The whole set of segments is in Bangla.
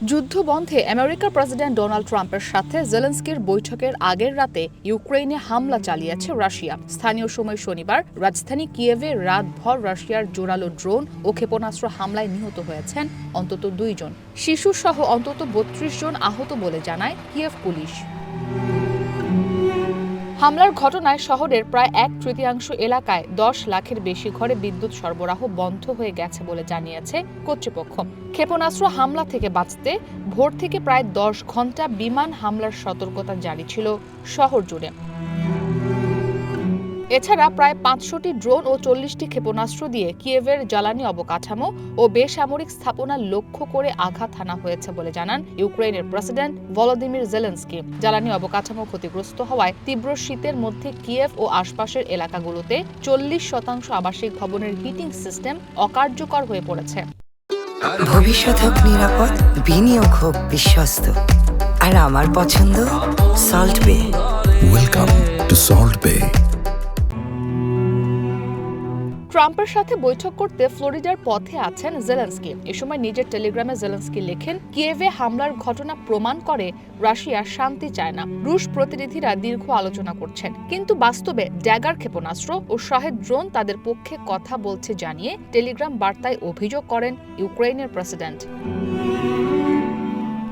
যুদ্ধ বন্ধে আমেরিকার প্রেসিডেন্ট ডোনাল্ড ট্রাম্পের সাথে জেলেনস্কির বৈঠকের আগের রাতে ইউক্রেনে হামলা চালিয়েছে রাশিয়া। স্থানীয় সময় শনিবার রাজধানী কিয়েভে রাতভর রাশিয়ার জোরালো ড্রোন ও ক্ষেপণাস্ত্র হামলায় নিহত হয়েছেন অন্তত 2 জন। শিশুসহ অন্তত 32 জন আহত বলে জানায় কিয়েভ পুলিশ। হামলার ঘটনায় শহরের প্রায় 1/3 এলাকায় 10 লাখের বেশি ঘরে বিদ্যুৎ সরবরাহ বন্ধ হয়ে গেছে বলে জানিয়েছে কর্তৃপক্ষ। ক্ষেপণাস্ত্র হামলা থেকে বাঁচতে ভোর থেকে প্রায় 10 ঘণ্টা বিমান হামলার সতর্কতা জারি ছিল শহর জুড়ে। এছাড়া প্রায় 500টি ড্রোন ও 40টি ক্ষেপণাস্ত্র দিয়ে কিয়েভের জ্বালানি অবকাঠামো ও বেসামরিক স্থাপনা লক্ষ্য করে আঘাত হানা হয়েছে বলে জানান ইউক্রেনের প্রেসিডেন্ট ভলোদিমির জেলেনস্কি। জ্বালানি অবকাঠামো ক্ষতিগ্রস্ত হওয়ায় তীব্র শীতের মধ্যে কিয়েভ ও আশপাশের এলাকাগুলোতে 40% আবাসিক ভবনের হিটিং সিস্টেম অকার্যকর হয়ে পড়েছে। ভবিষ্যৎ হোক নিরাপদ, বিনিয়োগ হোক বিশ্বস্ত, আর আমার পছন্দ সল্ট বে। ওয়েলকাম টু সল্ট বে। ট্রাম্পের সাথে বৈঠক করতে ফ্লোরিডার পথে আছেন জেলেনস্কি। এ সময় নিজের টেলিগ্রামে জেলেনস্কি লেখেন, কিয়েভে হামলার ঘটনা প্রমাণ করে রাশিয়া শান্তি চায় না। রুশ প্রতিনিধিরা দীর্ঘ আলোচনা করছেন, কিন্তু বাস্তবে ড্যাগার ক্ষেপণাস্ত্র ও শাহেদ ড্রোন তাদের পক্ষে কথা বলছে জানিয়ে টেলিগ্রাম বার্তায় অভিযোগ করেন ইউক্রেনের প্রেসিডেন্ট।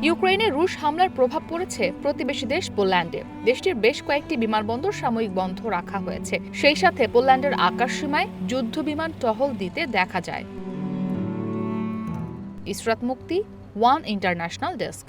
ইউক্রেনে রুশ হামলার প্রভাব পড়েছে প্রতিবেশী দেশ পোল্যান্ডে। দেশটির বেশ কয়েকটি বিমানবন্দর সাময়িক বন্ধ রাখা হয়েছে। সেই সাথে পোল্যান্ডের আকাশসীমায় যুদ্ধ বিমান টহল দিতে দেখা যায়। ইসরাত মুক্তি, ওয়ান ইন্টারন্যাশনাল ডেস্ক।